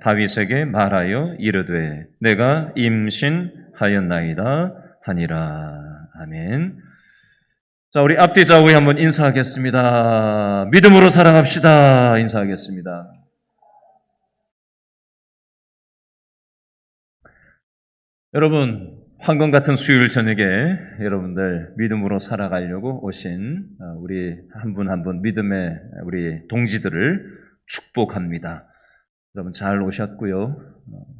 다윗에게 말하여 이르되 내가 임신하였나이다 하니라. 아멘. 자, 우리 앞뒤 좌우에 한번 인사하겠습니다. 믿음으로 살아갑시다. 인사하겠습니다. 여러분, 황금 같은 수요일 저녁에 여러분들 믿음으로 살아가려고 오신 우리 한 분 한 분 믿음의 우리 동지들을 축복합니다. 여러분 잘 오셨고요.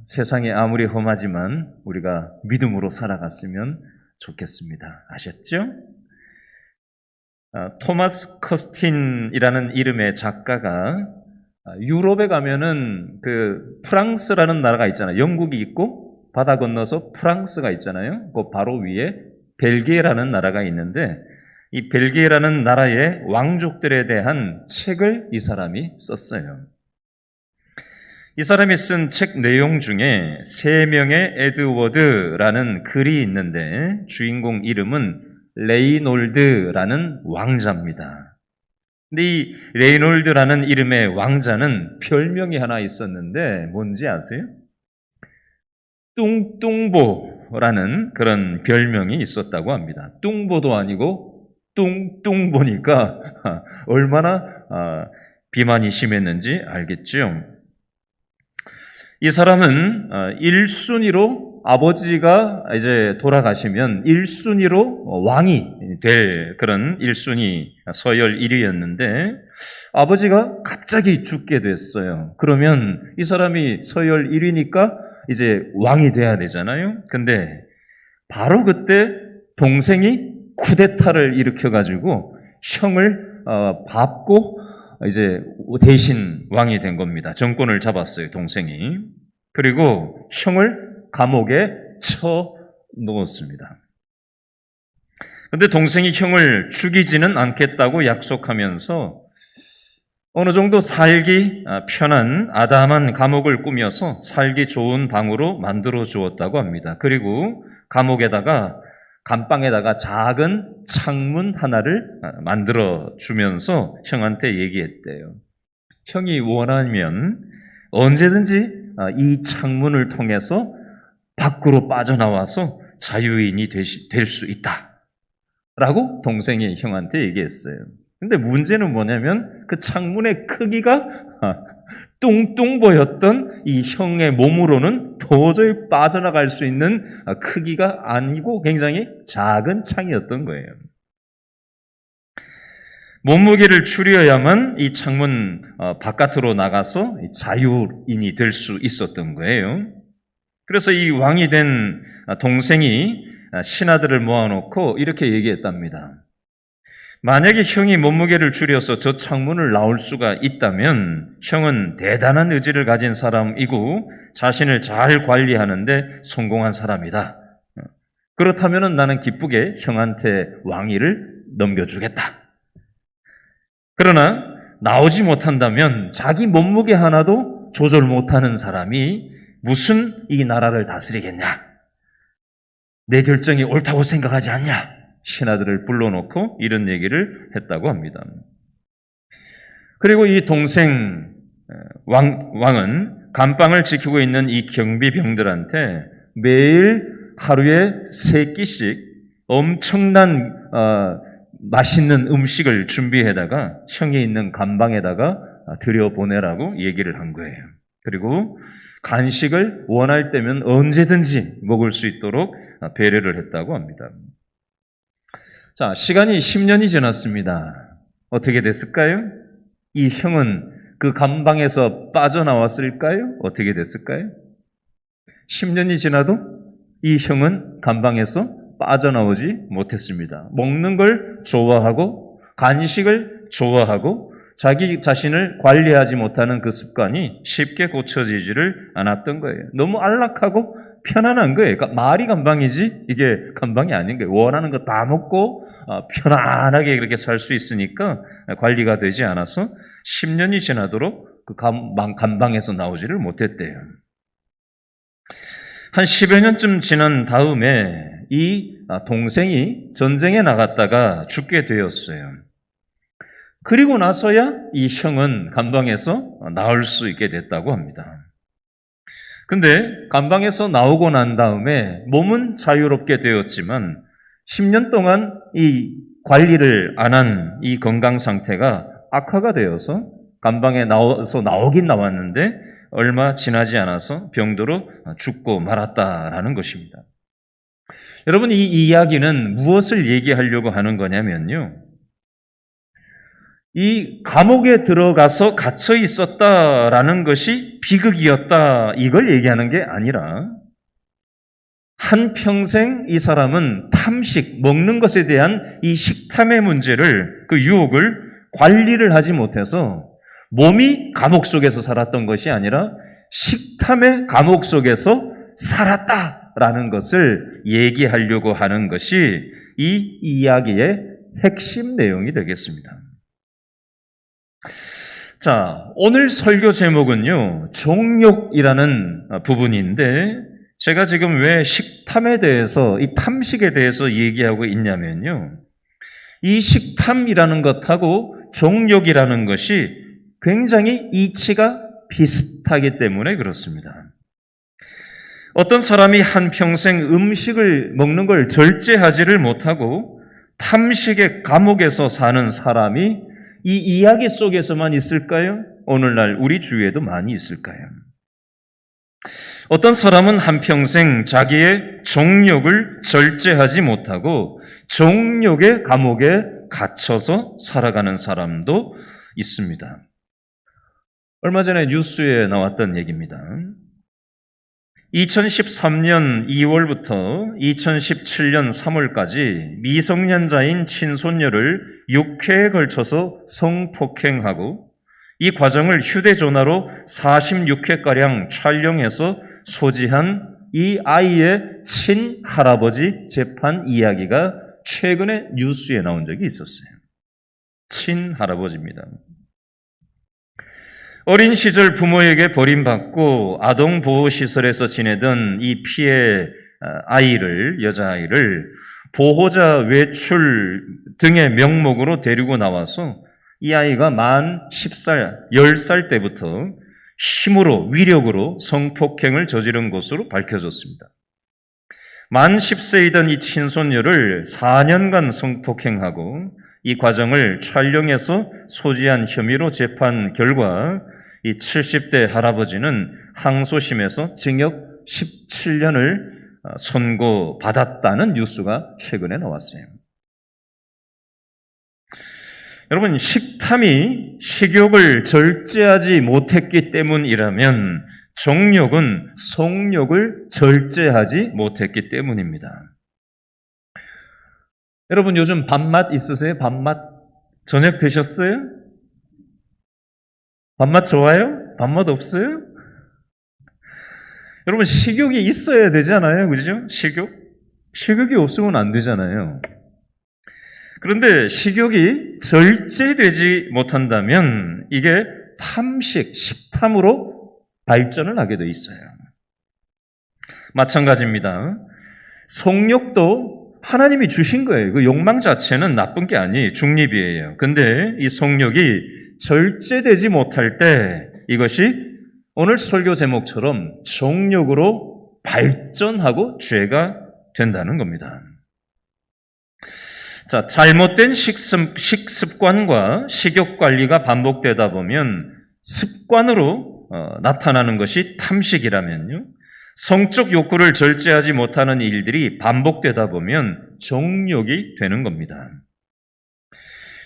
세상이 아무리 험하지만 우리가 믿음으로 살아갔으면 좋겠습니다. 아셨죠? 토마스 커스틴이라는 이름의 작가가 유럽에 가면은 그 프랑스라는 나라가 있잖아요. 영국이 있고 바다 건너서 프랑스가 있잖아요. 그 바로 위에 벨기에라는 나라가 있는데 이 벨기에라는 나라의 왕족들에 대한 책을 이 사람이 썼어요. 이 사람이 쓴 책 내용 중에 세 명의 에드워드라는 글이 있는데 주인공 이름은 레이놀드라는 왕자입니다. 근데 이 레이놀드라는 이름의 왕자는 별명이 하나 있었는데 뭔지 아세요? 뚱뚱보라는 그런 별명이 있었다고 합니다. 뚱보도 아니고 뚱뚱보니까 얼마나 비만이 심했는지 알겠죠? 이 사람은 1순위로 아버지가 이제 돌아가시면 1순위로 왕이 될 그런 1순위 서열 1위였는데 아버지가 갑자기 죽게 됐어요. 그러면 이 사람이 서열 1위니까 이제 왕이 돼야 되잖아요. 근데 바로 그때 동생이 쿠데타를 일으켜가지고 형을 밟고 이제 대신 왕이 된 겁니다. 정권을 잡았어요, 동생이. 그리고 형을 감옥에 쳐 넣었습니다. 근데 동생이 형을 죽이지는 않겠다고 약속하면서 어느 정도 살기 편한 아담한 감옥을 꾸며서 살기 좋은 방으로 만들어 주었다고 합니다. 그리고 감옥에다가 감방에다가 작은 창문 하나를 만들어 주면서 형한테 얘기했대요. 형이 원하면 언제든지 이 창문을 통해서 밖으로 빠져나와서 자유인이 될 수 있다. 라고 동생이 형한테 얘기했어요. 근데 문제는 뭐냐면 그 창문의 크기가 뚱뚱 보였던 이 형의 몸으로는 도저히 빠져나갈 수 있는 크기가 아니고 굉장히 작은 창이었던 거예요. 몸무게를 줄여야만 이 창문 바깥으로 나가서 자유인이 될 수 있었던 거예요. 그래서 이 왕이 된 동생이 신하들을 모아놓고 이렇게 얘기했답니다. 만약에 형이 몸무게를 줄여서 저 창문을 나올 수가 있다면 형은 대단한 의지를 가진 사람이고 자신을 잘 관리하는데 성공한 사람이다. 그렇다면 나는 기쁘게 형한테 왕위를 넘겨주겠다. 그러나 나오지 못한다면 자기 몸무게 하나도 조절 못하는 사람이 무슨 이 나라를 다스리겠냐? 내 결정이 옳다고 생각하지 않냐? 신하들을 불러놓고 이런 얘기를 했다고 합니다. 그리고 이 동생 왕은 감방을 지키고 있는 이 경비병들한테 매일 하루에 3끼씩 엄청난 맛있는 음식을 준비해다가 형이 있는 감방에다가 들여보내라고 얘기를 한 거예요. 그리고 간식을 원할 때면 언제든지 먹을 수 있도록 배려를 했다고 합니다. 자, 시간이 10년이 지났습니다. 어떻게 됐을까요? 이 형은 그 감방에서 빠져나왔을까요? 어떻게 됐을까요? 10년이 지나도 이 형은 감방에서 빠져나오지 못했습니다. 먹는 걸 좋아하고 간식을 좋아하고 자기 자신을 관리하지 못하는 그 습관이 쉽게 고쳐지지를 않았던 거예요. 너무 안락하고 편안한 거예요. 그러니까 말이 감방이지 이게 감방이 아닌 거예요. 원하는 거 다 먹고 편안하게 그렇게 살 수 있으니까 관리가 되지 않아서 10년이 지나도록 그 감방에서 나오지를 못했대요. 한 10여 년쯤 지난 다음에 이 동생이 전쟁에 나갔다가 죽게 되었어요. 그리고 나서야 이 형은 감방에서 나올 수 있게 됐다고 합니다. 근데 감방에서 나오고 난 다음에 몸은 자유롭게 되었지만 10년 동안 이 관리를 안 한 이 건강 상태가 악화가 되어서 감방에 나오긴 나왔는데 얼마 지나지 않아서 병도로 죽고 말았다라는 것입니다. 여러분, 이 이야기는 무엇을 얘기하려고 하는 거냐면요. 이 감옥에 들어가서 갇혀 있었다라는 것이 비극이었다, 이걸 얘기하는 게 아니라 한평생 이 사람은 탐식, 먹는 것에 대한 이 식탐의 문제를, 그 유혹을 관리를 하지 못해서 몸이 감옥 속에서 살았던 것이 아니라 식탐의 감옥 속에서 살았다라는 것을 얘기하려고 하는 것이 이 이야기의 핵심 내용이 되겠습니다. 자, 오늘 설교 제목은요, 정욕이라는 부분인데, 제가 지금 왜 식탐에 대해서, 이 탐식에 대해서 얘기하고 있냐면요, 이 식탐이라는 것하고 정욕이라는 것이 굉장히 이치가 비슷하기 때문에 그렇습니다. 어떤 사람이 한평생 음식을 먹는 걸 절제하지를 못하고 탐식의 감옥에서 사는 사람이 이 이야기 속에서만 있을까요? 오늘날 우리 주위에도 많이 있을까요? 어떤 사람은 한평생 자기의 정욕을 절제하지 못하고 정욕의 감옥에 갇혀서 살아가는 사람도 있습니다. 얼마 전에 뉴스에 나왔던 얘기입니다. 2013년 2월부터 2017년 3월까지 미성년자인 친손녀를 6회에 걸쳐서 성폭행하고 이 과정을 휴대전화로 46회가량 촬영해서 소지한 이 아이의 친할아버지 재판 이야기가 최근에 뉴스에 나온 적이 있었어요. 친할아버지입니다. 어린 시절 부모에게 버림받고 아동보호시설에서 지내던 이 피해 여자아이를 보호자 외출 등의 명목으로 데리고 나와서 이 아이가 만 10살 때부터 힘으로, 위력으로 성폭행을 저지른 것으로 밝혀졌습니다. 만 10세이던 이 친손녀를 4년간 성폭행하고 이 과정을 촬영해서 소지한 혐의로 재판 결과 이 70대 할아버지는 항소심에서 징역 17년을 선고받았다는 뉴스가 최근에 나왔어요. 여러분, 식탐이 식욕을 절제하지 못했기 때문이라면 정욕은 성욕을 절제하지 못했기 때문입니다. 여러분, 요즘 밥맛 있으세요? 밥맛? 저녁 드셨어요? 밥맛 좋아요? 밥맛 없어요? 여러분, 식욕이 있어야 되잖아요. 그죠? 식욕이 없으면 안 되잖아요. 그런데 식욕이 절제되지 못한다면 이게 식탐으로 발전을 하게 돼 있어요. 마찬가지입니다. 성욕도 하나님이 주신 거예요. 그 욕망 자체는 나쁜 게 아니에요. 중립이에요. 근데 이 성욕이 절제되지 못할 때 이것이 오늘 설교 제목처럼 정욕으로 발전하고 죄가 된다는 겁니다. 자, 잘못된 식습관과 식욕 관리가 반복되다 보면 습관으로 나타나는 것이 탐식이라면요, 성적 욕구를 절제하지 못하는 일들이 반복되다 보면 정욕이 되는 겁니다.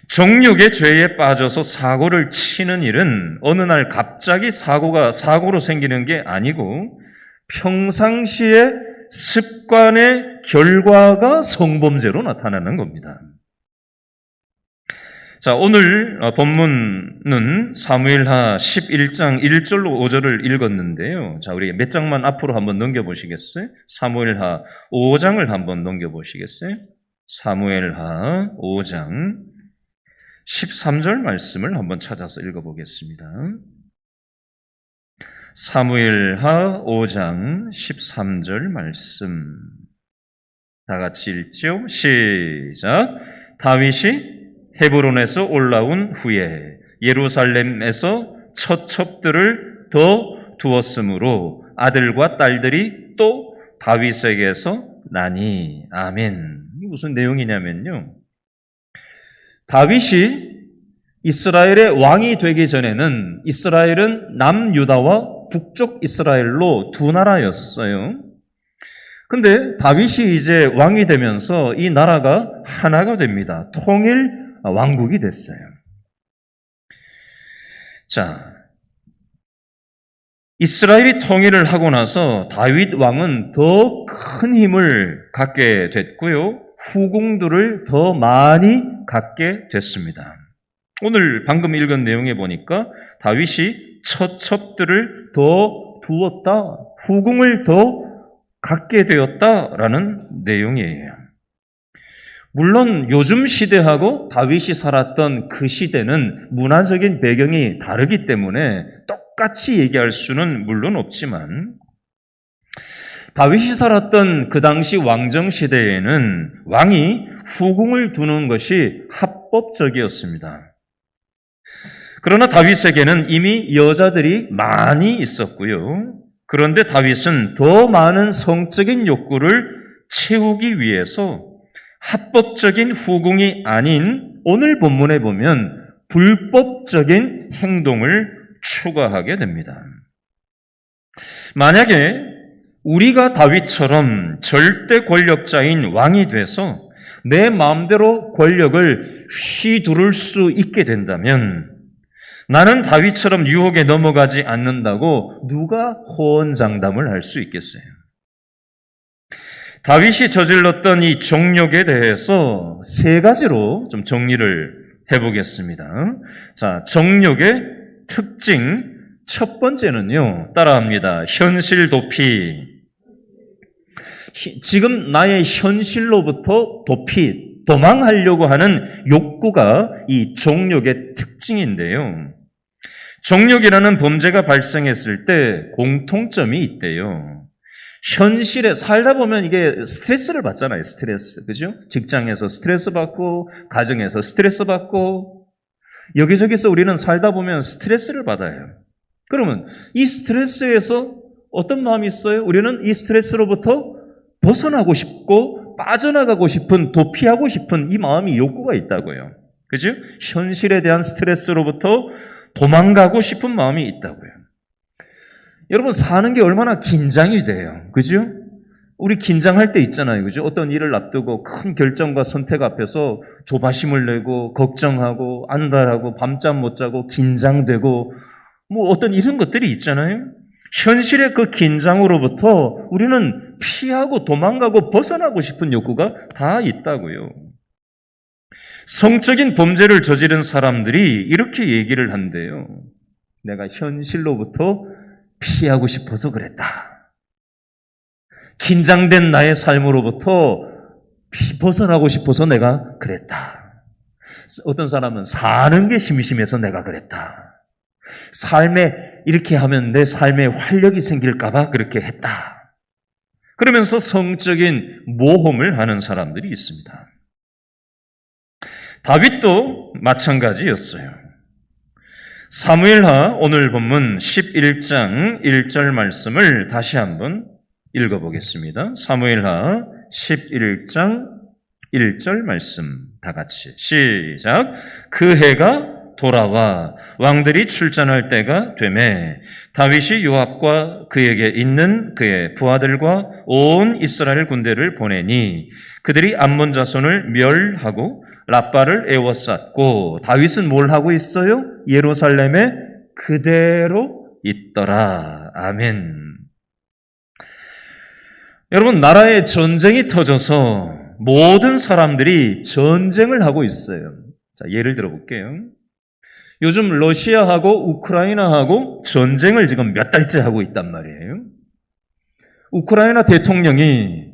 정욕의 죄에 빠져서 사고를 치는 일은 어느 날 갑자기 사고로 생기는 게 아니고 평상시의 습관의 결과가 성범죄로 나타나는 겁니다. 자, 오늘 본문은 사무엘하 11장 1절로 5절을 읽었는데요. 자, 우리 몇 장만 앞으로 한번 넘겨보시겠어요? 사무엘하 5장을 한번 넘겨보시겠어요? 사무엘하 5장 13절 말씀을 한번 찾아서 읽어보겠습니다. 사무엘하 5장 13절 말씀 다 같이 읽죠? 시작. 다윗이 헤브론에서 올라온 후에 예루살렘에서 첫 첩들을 더 두었으므로 아들과 딸들이 또 다윗에게서 나니. 아멘. 무슨 내용이냐면요, 다윗이 이스라엘의 왕이 되기 전에는 이스라엘은 남유다와 북쪽 이스라엘로 두 나라였어요. 근데 다윗이 이제 왕이 되면서 이 나라가 하나가 됩니다. 통일 왕국이 됐어요. 자, 이스라엘이 통일을 하고 나서 다윗 왕은 더 큰 힘을 갖게 됐고요, 후궁들을 더 많이 갖게 됐습니다. 오늘 방금 읽은 내용에 보니까 다윗이 첫 첩들을 더 두었다, 후궁을 더 갖게 되었다라는 내용이에요. 물론 요즘 시대하고 다윗이 살았던 그 시대는 문화적인 배경이 다르기 때문에 똑같이 얘기할 수는 물론 없지만, 다윗이 살았던 그 당시 왕정 시대에는 왕이 후궁을 두는 것이 합법적이었습니다. 그러나 다윗에게는 이미 여자들이 많이 있었고요. 그런데 다윗은 더 많은 성적인 욕구를 채우기 위해서 합법적인 후궁이 아닌 오늘 본문에 보면 불법적인 행동을 추가하게 됩니다. 만약에 우리가 다윗처럼 절대 권력자인 왕이 돼서 내 마음대로 권력을 휘두를 수 있게 된다면 나는 다윗처럼 유혹에 넘어가지 않는다고 누가 호언장담을 할 수 있겠어요? 다윗이 저질렀던 이 정욕에 대해서 세 가지로 좀 정리를 해보겠습니다. 자, 정욕의 특징 첫 번째는요, 따라합니다. 현실 도피. 지금 나의 현실로부터 도피, 도망하려고 하는 욕구가 이 정욕의 특징인데요. 정욕이라는 범죄가 발생했을 때 공통점이 있대요. 현실에 살다 보면 이게 스트레스를 받잖아요. 스트레스. 그죠? 직장에서 스트레스 받고, 가정에서 스트레스 받고, 여기저기서 우리는 살다 보면 스트레스를 받아요. 그러면 이 스트레스에서 어떤 마음이 있어요? 우리는 이 스트레스로부터 벗어나고 싶고 빠져나가고 싶은, 도피하고 싶은 이 마음이, 욕구가 있다고요. 그죠? 현실에 대한 스트레스로부터 도망가고 싶은 마음이 있다고요. 여러분, 사는 게 얼마나 긴장이 돼요. 그죠? 우리 긴장할 때 있잖아요. 그죠? 어떤 일을 앞두고 큰 결정과 선택 앞에서 조바심을 내고 걱정하고 안달하고 밤잠 못 자고 긴장되고 뭐 어떤 이런 것들이 있잖아요. 현실의 그 긴장으로부터 우리는 피하고 도망가고 벗어나고 싶은 욕구가 다 있다고요. 성적인 범죄를 저지른 사람들이 이렇게 얘기를 한대요. 내가 현실로부터 피하고 싶어서 그랬다. 긴장된 나의 삶으로부터 벗어나고 싶어서 내가 그랬다. 어떤 사람은 사는 게 심심해서 내가 그랬다. 삶에 이렇게 하면 내 삶에 활력이 생길까봐 그렇게 했다. 그러면서 성적인 모험을 하는 사람들이 있습니다. 다윗도 마찬가지였어요. 사무엘하 오늘 본문 11장 1절 말씀을 다시 한번 읽어보겠습니다. 사무엘하 11장 1절 말씀 다 같이 시작. 그 해가 돌아와 왕들이 출전할 때가 되매 다윗이 요압과 그에게 있는 그의 부하들과 온 이스라엘 군대를 보내니 그들이 암몬 자손을 멸하고 라빠를 에워쌌고 다윗은 뭘 하고 있어요? 예루살렘에 그대로 있더라. 아멘. 여러분, 나라에 전쟁이 터져서 모든 사람들이 전쟁을 하고 있어요. 자, 예를 들어 볼게요. 요즘 러시아하고 우크라이나하고 전쟁을 지금 몇 달째 하고 있단 말이에요. 우크라이나 대통령이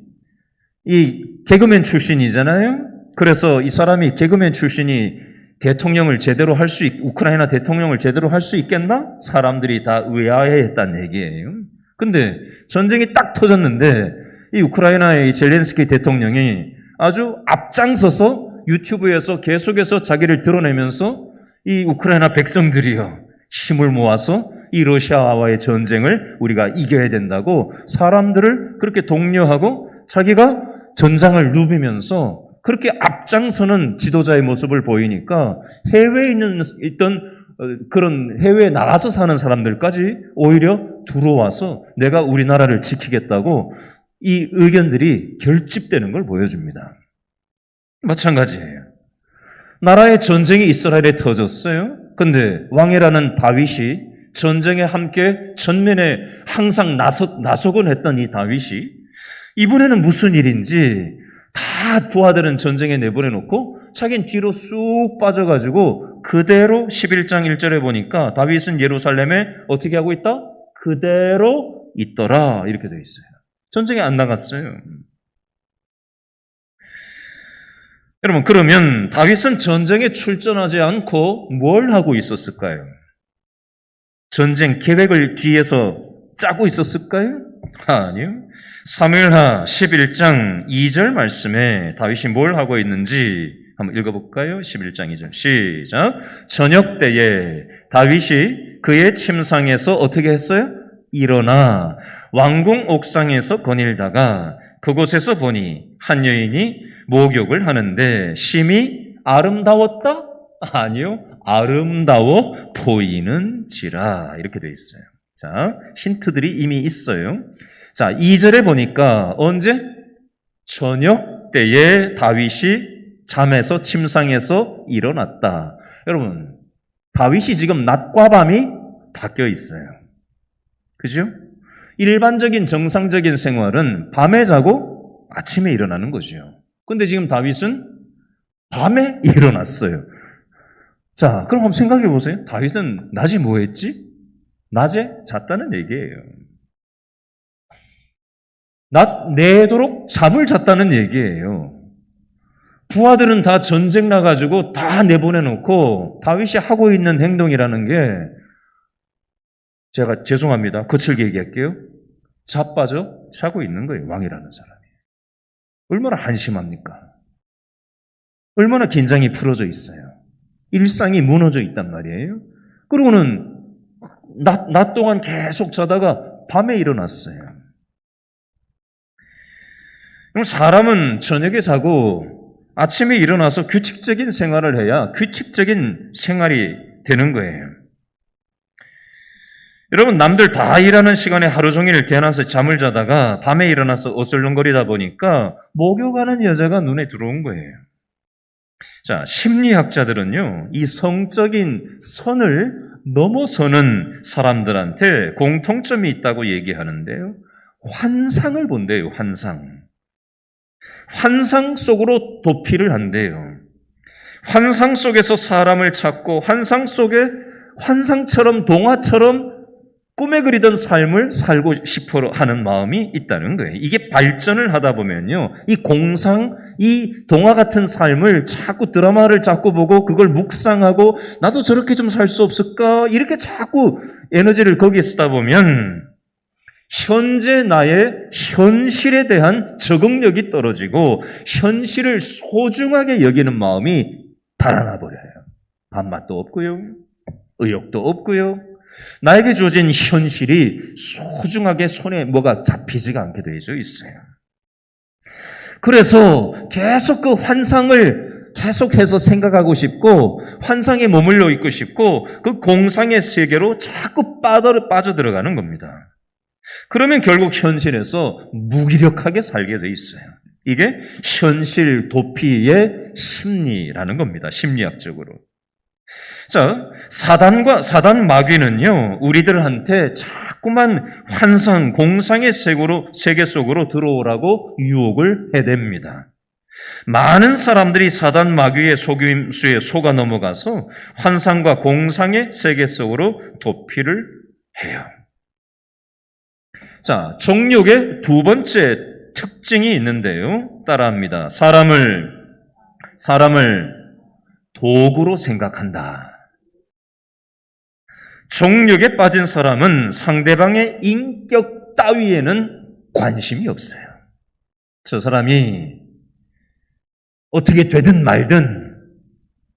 이 개그맨 출신이잖아요. 그래서 이 사람이 개그맨 출신이 대통령을 제대로 할 수 우크라이나 대통령을 제대로 할 수 있겠나? 사람들이 다 의아해했다는 얘기예요. 근데 전쟁이 딱 터졌는데 이 우크라이나의 이 젤렌스키 대통령이 아주 앞장서서 유튜브에서 계속해서 자기를 드러내면서 이 우크라이나 백성들이요, 힘을 모아서 이 러시아와의 전쟁을 우리가 이겨야 된다고 사람들을 그렇게 독려하고 자기가 전장을 누비면서 그렇게 앞장서는 지도자의 모습을 보이니까 해외에 있던 그런 해외에 나가서 사는 사람들까지 오히려 들어와서 내가 우리나라를 지키겠다고 이 의견들이 결집되는 걸 보여줍니다. 마찬가지예요. 나라의 전쟁이 이스라엘에 터졌어요. 근데 왕이라는 다윗이 전쟁에 함께 전면에 항상 나서곤 했던 이 다윗이 이번에는 무슨 일인지 다 부하들은 전쟁에 내보내놓고 자기는 뒤로 쑥 빠져가지고 그대로 11장 1절에 보니까 다윗은 예루살렘에 어떻게 하고 있다? 그대로 있더라 이렇게 되어 있어요. 전쟁에 안 나갔어요. 여러분, 그러면 다윗은 전쟁에 출전하지 않고 뭘 하고 있었을까요? 전쟁 계획을 뒤에서 짜고 있었을까요? 아니요. 사무엘하 11장 2절 말씀에 다윗이 뭘 하고 있는지 한번 읽어볼까요? 11장 2절 시작. 저녁 때에 다윗이 그의 침상에서 어떻게 했어요? 일어나 왕궁 옥상에서 거닐다가 그곳에서 보니 한 여인이 목욕을 하는데 심히 아름다웠다? 아니요. 아름다워 보이는지라 이렇게 되어 있어요. 자, 힌트들이 이미 있어요. 자, 2절에 보니까 언제? 저녁 때에 다윗이 잠에서 침상에서 일어났다. 여러분, 다윗이 지금 낮과 밤이 바뀌어 있어요. 그죠? 일반적인 정상적인 생활은 밤에 자고 아침에 일어나는 거죠. 근데 지금 다윗은 밤에 일어났어요. 자, 그럼 한번 생각해 보세요. 다윗은 낮에 뭐 했지? 낮에 잤다는 얘기예요. 낮 내도록 잠을 잤다는 얘기예요. 부하들은 다 전쟁 나가지고 다 내보내놓고 다윗이 하고 있는 행동이라는 게 제가 죄송합니다. 거칠게 얘기할게요. 자빠져 자고 있는 거예요. 왕이라는 사람이. 얼마나 한심합니까? 얼마나 긴장이 풀어져 있어요. 일상이 무너져 있단 말이에요. 그러고는 낮 동안 계속 자다가 밤에 일어났어요. 그럼 사람은 저녁에 자고 아침에 일어나서 규칙적인 생활을 해야 규칙적인 생활이 되는 거예요. 여러분, 남들 다 일하는 시간에 하루 종일 개나서 잠을 자다가 밤에 일어나서 어슬렁거리다 보니까 목욕하는 여자가 눈에 들어온 거예요. 자, 심리학자들은요, 이 성적인 선을 넘어서는 사람들한테 공통점이 있다고 얘기하는데요. 환상을 본대요, 환상. 환상 속으로 도피를 한대요. 환상 속에서 사람을 찾고 환상 속에 환상처럼 동화처럼 꿈에 그리던 삶을 살고 싶어 하는 마음이 있다는 거예요. 이게 발전을 하다 보면요, 이 동화 같은 삶을 자꾸 드라마를 자꾸 보고 그걸 묵상하고 나도 저렇게 좀 살 수 없을까? 이렇게 자꾸 에너지를 거기에 쓰다 보면 현재 나의 현실에 대한 적응력이 떨어지고 현실을 소중하게 여기는 마음이 달아나 버려요. 밥맛도 없고요. 의욕도 없고요. 나에게 주어진 현실이 소중하게 손에 뭐가 잡히지가 않게 되어 있어요. 그래서 계속 그 환상을 계속해서 생각하고 싶고 환상에 머물러 있고 싶고 그 공상의 세계로 자꾸 빠져들어가는 겁니다. 그러면 결국 현실에서 무기력하게 살게 돼 있어요. 이게 현실 도피의 심리라는 겁니다. 심리학적으로. 자, 사단 마귀는요, 우리들한테 자꾸만 환상, 공상의 세계 속으로 들어오라고 유혹을 해댑니다. 많은 사람들이 사단 마귀의 속임수에 속아 넘어가서 환상과 공상의 세계 속으로 도피를 해요. 자, 정욕의 두 번째 특징이 있는데요. 따라합니다. 사람을 도구로 생각한다. 정욕에 빠진 사람은 상대방의 인격 따위에는 관심이 없어요. 저 사람이 어떻게 되든 말든,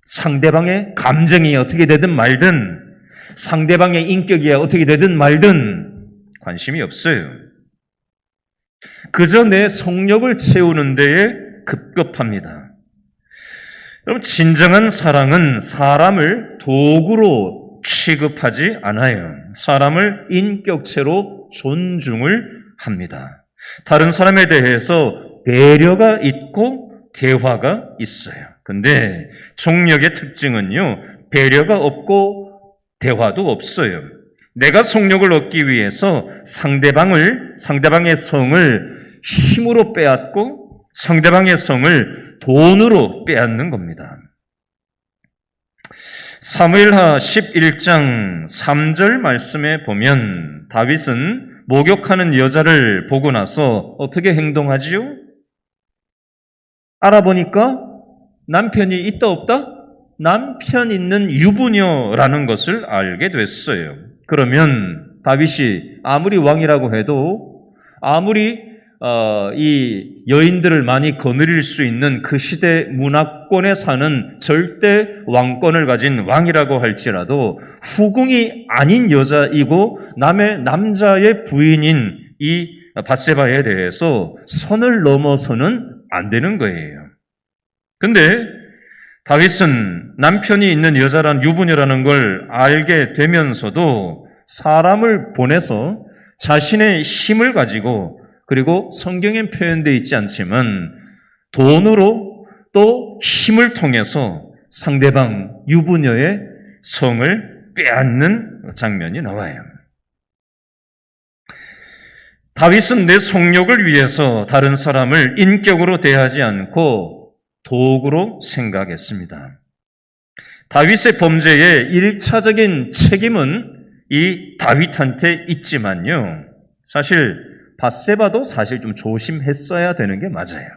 상대방의 감정이 어떻게 되든 말든, 상대방의 인격이 어떻게 되든 말든 관심이 없어요. 그저 내 성욕을 채우는 데에 급급합니다. 여러분, 진정한 사랑은 사람을 도구로 취급하지 않아요. 사람을 인격체로 존중을 합니다. 다른 사람에 대해서 배려가 있고 대화가 있어요. 근데 정력의 특징은요, 배려가 없고 대화도 없어요. 내가 성욕을 얻기 위해서 상대방의 성을 힘으로 빼앗고 상대방의 성을 돈으로 빼앗는 겁니다. 사무엘하 11장 3절 말씀에 보면 다윗은 목욕하는 여자를 보고 나서 어떻게 행동하지요? 알아보니까 남편이 있다 없다? 남편 있는 유부녀라는 것을 알게 됐어요. 그러면 다윗이 아무리 왕이라고 해도 아무리 이 여인들을 많이 거느릴 수 있는 그 시대 문화권에 사는 절대 왕권을 가진 왕이라고 할지라도 후궁이 아닌 여자이고 남자의 부인인 이 밧세바에 대해서 선을 넘어서는 안 되는 거예요. 근데 다윗은 남편이 있는 여자란 유부녀라는 걸 알게 되면서도 사람을 보내서 자신의 힘을 가지고, 그리고 성경에 표현되어 있지 않지만 돈으로 또 힘을 통해서 상대방 유부녀의 성을 빼앗는 장면이 나와요. 다윗은 내 성욕을 위해서 다른 사람을 인격으로 대하지 않고 도구로 생각했습니다. 다윗의 범죄의 1차적인 책임은 이 다윗한테 있지만요, 사실 밧세바도 사실 좀 조심했어야 되는 게 맞아요.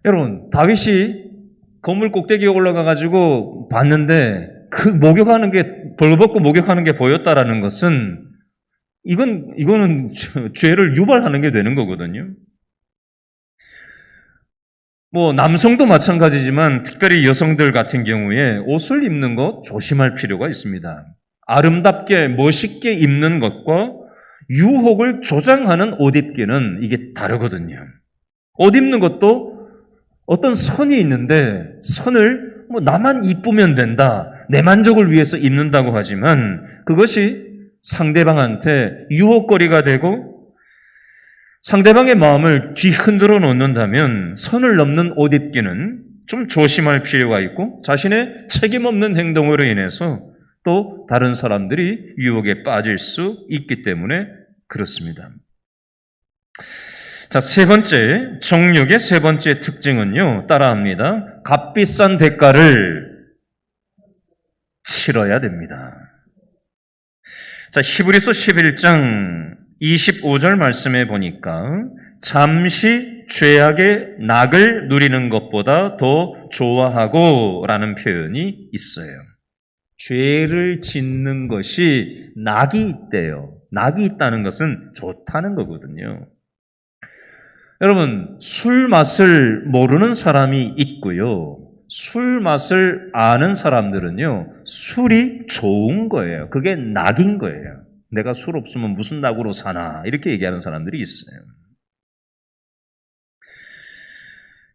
여러분, 다윗이 건물 꼭대기에 올라가가지고 봤는데 그 목욕하는 게, 벌벗고 목욕하는 게 보였다라는 것은 이거는 죄를 유발하는 게 되는 거거든요. 뭐 남성도 마찬가지지만 특별히 여성들 같은 경우에 옷을 입는 것 조심할 필요가 있습니다. 아름답게 멋있게 입는 것과 유혹을 조장하는 옷 입기는 이게 다르거든요. 옷 입는 것도 어떤 선이 있는데 선을 나만 이쁘면 된다, 내 만족을 위해서 입는다고 하지만 그것이 상대방한테 유혹거리가 되고 상대방의 마음을 뒤흔들어 놓는다면 선을 넘는 옷 입기는 좀 조심할 필요가 있고 자신의 책임 없는 행동으로 인해서 또 다른 사람들이 유혹에 빠질 수 있기 때문에 그렇습니다. 자, 세 번째, 정욕의 세 번째 특징은요, 따라합니다. 값비싼 대가를 치러야 됩니다. 자, 히브리서 11장 25절 말씀에 보니까 잠시 죄악의 낙을 누리는 것보다 더 좋아하고 라는 표현이 있어요. 죄를 짓는 것이 낙이 있대요. 낙이 있다는 것은 좋다는 거거든요. 여러분, 술 맛을 모르는 사람이 있고요, 술 맛을 아는 사람들은요, 술이 좋은 거예요. 그게 낙인 거예요. 내가 술 없으면 무슨 낙으로 사나, 이렇게 얘기하는 사람들이 있어요.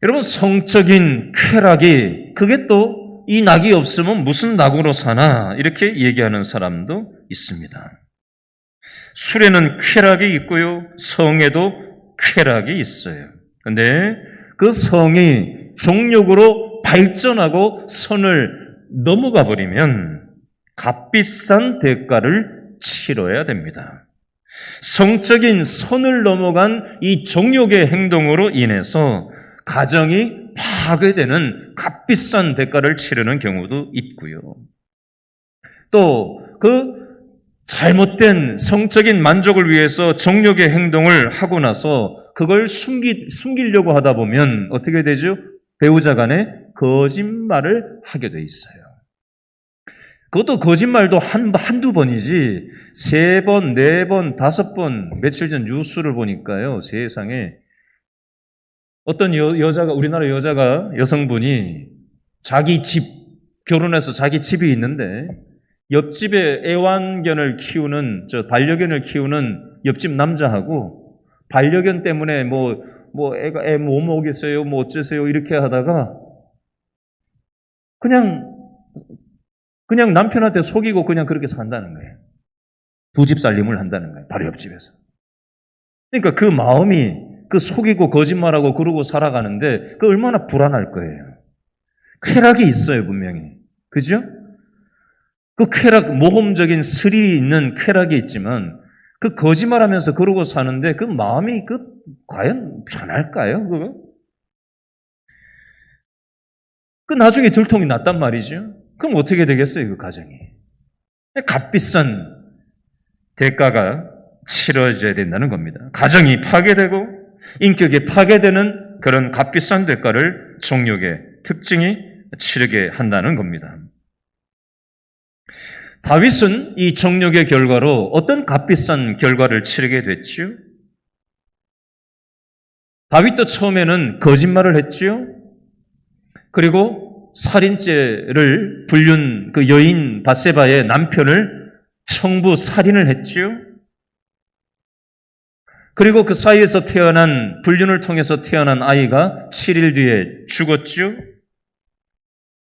여러분, 성적인 쾌락이, 그게 또 이 낙이 없으면 무슨 낙으로 사나, 이렇게 얘기하는 사람도 있습니다. 술에는 쾌락이 있고요, 성에도 쾌락이 있어요. 근데 그 성이 정욕으로 발전하고 선을 넘어가 버리면 값비싼 대가를 치러야 됩니다. 성적인 선을 넘어간 이 정욕의 행동으로 인해서 가정이 파괴되는 값비싼 대가를 치르는 경우도 있고요. 또 그 잘못된 성적인 만족을 위해서 정욕의 행동을 하고 나서 그걸 숨기려고 하다 보면 어떻게 되죠? 배우자 간에 거짓말을 하게 돼 있어요. 그것도 거짓말도 한두 번이지 3번, 4번, 5번, 며칠 전 뉴스를 보니까요, 세상에 어떤 여자가, 우리나라 여성분이 자기 집, 결혼해서 자기 집이 있는데 옆집에 애완견을 키우는, 반려견을 키우는 옆집 남자하고 반려견 때문에 애가 애 뭐 먹겠어요, 뭐 어쩌세요 이렇게 하다가 그냥 남편한테 속이고 그냥 그렇게 산다는 거예요. 두 집 살림을 한다는 거예요. 바로 옆집에서. 그러니까 그 마음이 그 속이고 거짓말하고 그러고 살아가는데 그 얼마나 불안할 거예요. 쾌락이 있어요, 분명히. 그죠? 그 쾌락, 모험적인 스릴이 있는 쾌락이 있지만 그 거짓말하면서 그러고 사는데 그 마음이 과연 편할까요, 그거? 그 나중에 들통이 났단 말이죠. 그럼 어떻게 되겠어요, 그 가정이? 값비싼 대가가 치러져야 된다는 겁니다. 가정이 파괴되고 인격이 파괴되는 그런 값비싼 대가를 정욕의 특징이 치르게 한다는 겁니다. 다윗은 이 정욕의 결과로 어떤 값비싼 결과를 치르게 됐지요? 다윗도 처음에는 거짓말을 했지요? 그리고 살인죄를 불륜 그 여인 바세바의 남편을 청부 살인을 했지요? 그리고 그 사이에서 불륜을 통해서 태어난 아이가 7일 뒤에 죽었지요?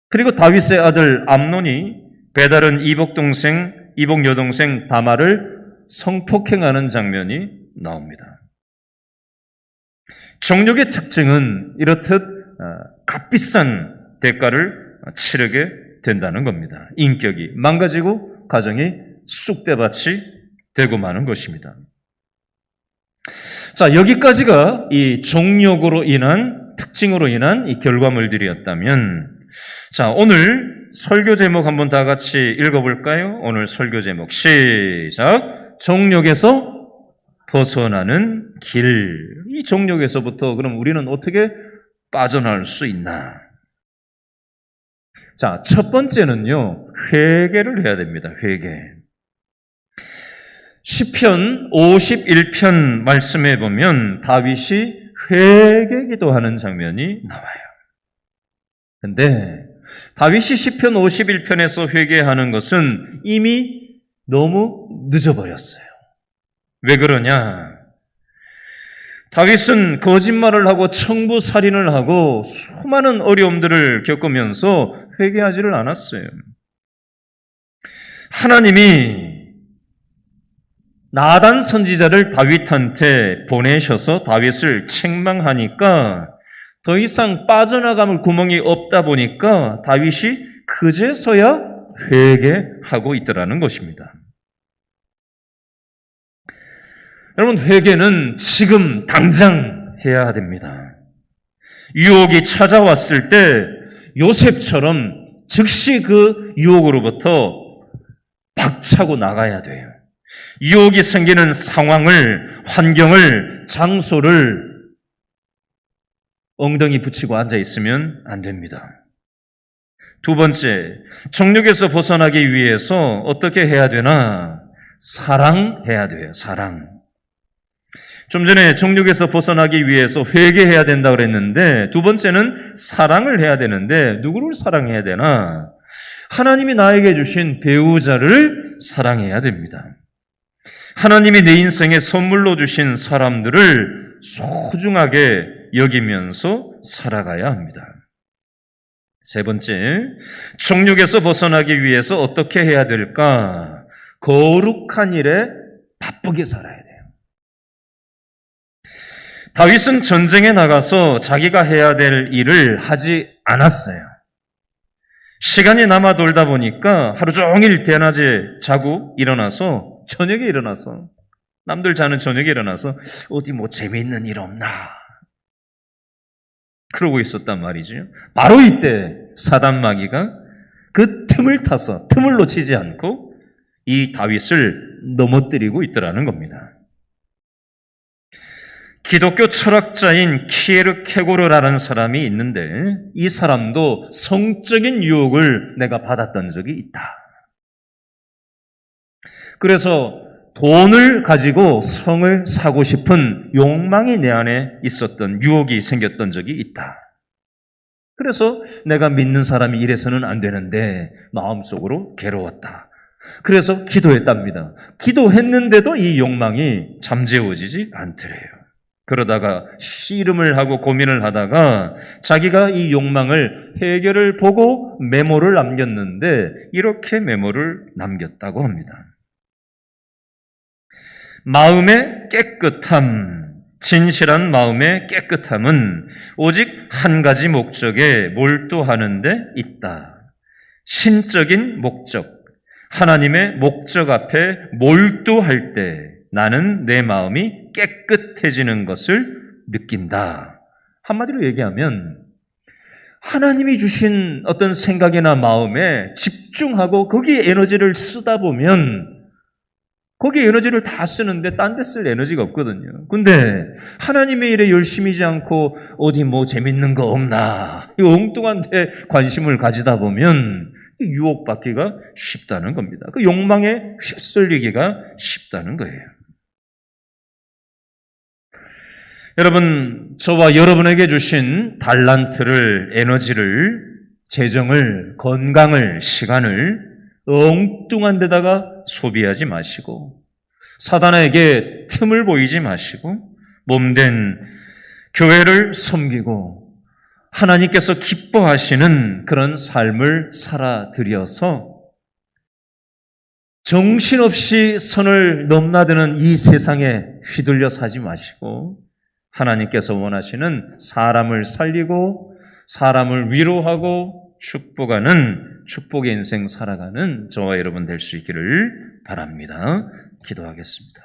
그리고 다윗의 아들 암논이 배다른 이복 여동생 다말을 성폭행하는 장면이 나옵니다. 정욕의 특징은 이렇듯 값비싼 대가를 치르게 된다는 겁니다. 인격이 망가지고 가정이 쑥대밭이 되고 마는 것입니다. 자, 여기까지가 이 정욕으로 인한 특징으로 인한 이 결과물들이었다면, 자, 오늘 설교 제목 한번 다 같이 읽어볼까요? 오늘 설교 제목 시작. 정욕에서 벗어나는 길. 이 정욕에서부터 그럼 우리는 어떻게 빠져나올 수 있나? 자, 첫 번째는요, 회개를 해야 됩니다. 회개. 시편 51편 말씀해 보면 다윗이 회개 기도하는 장면이 나와요. 근데 다윗이 시편 51편에서 회개하는 것은 이미 너무 늦어버렸어요. 왜 그러냐? 다윗은 거짓말을 하고 청부살인을 하고 수많은 어려움들을 겪으면서 회개하지를 않았어요. 하나님이 나단 선지자를 다윗한테 보내셔서 다윗을 책망하니까 더 이상 빠져나갈 구멍이 없다 보니까 다윗이 그제서야 회개하고 있더라는 것입니다. 여러분, 회개는 지금 당장 해야 됩니다. 유혹이 찾아왔을 때 요셉처럼 즉시 그 유혹으로부터 박차고 나가야 돼요. 유혹이 생기는 상황을, 환경을, 장소를 엉덩이 붙이고 앉아 있으면 안 됩니다. 두 번째, 정욕에서 벗어나기 위해서 어떻게 해야 되나? 사랑해야 돼요. 사랑. 좀 전에 정욕에서 벗어나기 위해서 회개해야 된다고 그랬는데, 두 번째는 사랑을 해야 되는데, 누구를 사랑해야 되나? 하나님이 나에게 주신 배우자를 사랑해야 됩니다. 하나님이 내 인생에 선물로 주신 사람들을 소중하게 여기면서 살아가야 합니다. 세 번째, 정욕에서 벗어나기 위해서 어떻게 해야 될까? 거룩한 일에 바쁘게 살아야 돼요. 다윗은 전쟁에 나가서 자기가 해야 될 일을 하지 않았어요. 시간이 남아 돌다 보니까 하루 종일 대낮에 자고 일어나서 저녁에 일어나서 남들 자는 저녁에 일어나서 어디 뭐 재미있는 일 없나 그러고 있었단 말이죠. 바로 이때 사단 마귀가 그 틈을 타서 틈을 놓치지 않고 이 다윗을 넘어뜨리고 있더라는 겁니다. 기독교 철학자인 키에르 케고르라는 사람이 있는데 이 사람도 성적인 유혹을 내가 받았던 적이 있다. 그래서 돈을 가지고 성을 사고 싶은 욕망이 내 안에 있었던, 유혹이 생겼던 적이 있다. 그래서 내가 믿는 사람이 이래서는 안 되는데 마음속으로 괴로웠다. 그래서 기도했답니다. 기도했는데도 이 욕망이 잠재워지지 않더래요. 그러다가 씨름을 하고 고민을 하다가 자기가 이 욕망을 해결을 보고 메모를 남겼는데 이렇게 메모를 남겼다고 합니다. 마음의 깨끗함, 진실한 마음의 깨끗함은 오직 한 가지 목적에 몰두하는 데 있다. 신적인 목적, 하나님의 목적 앞에 몰두할 때 나는 내 마음이 깨끗해지는 것을 느낀다. 한마디로 얘기하면 하나님이 주신 어떤 생각이나 마음에 집중하고 거기에 에너지를 쓰다 보면 거기에 에너지를 다 쓰는데 딴 데 쓸 에너지가 없거든요. 근데 하나님의 일에 열심히지 않고 어디 뭐 재밌는 거 없나 이 엉뚱한 데 관심을 가지다 보면 유혹받기가 쉽다는 겁니다. 그 욕망에 휩쓸리기가 쉽다는 거예요. 여러분, 저와 여러분에게 주신 달란트를, 에너지를, 재정을, 건강을, 시간을 엉뚱한 데다가 소비하지 마시고 사단에게 틈을 보이지 마시고 몸된 교회를 섬기고 하나님께서 기뻐하시는 그런 삶을 살아들여서 정신없이 선을 넘나드는 이 세상에 휘둘려 사지 마시고 하나님께서 원하시는 사람을 살리고 사람을 위로하고 축복하는 축복의 인생 살아가는 저와 여러분 될 수 있기를 바랍니다. 기도하겠습니다.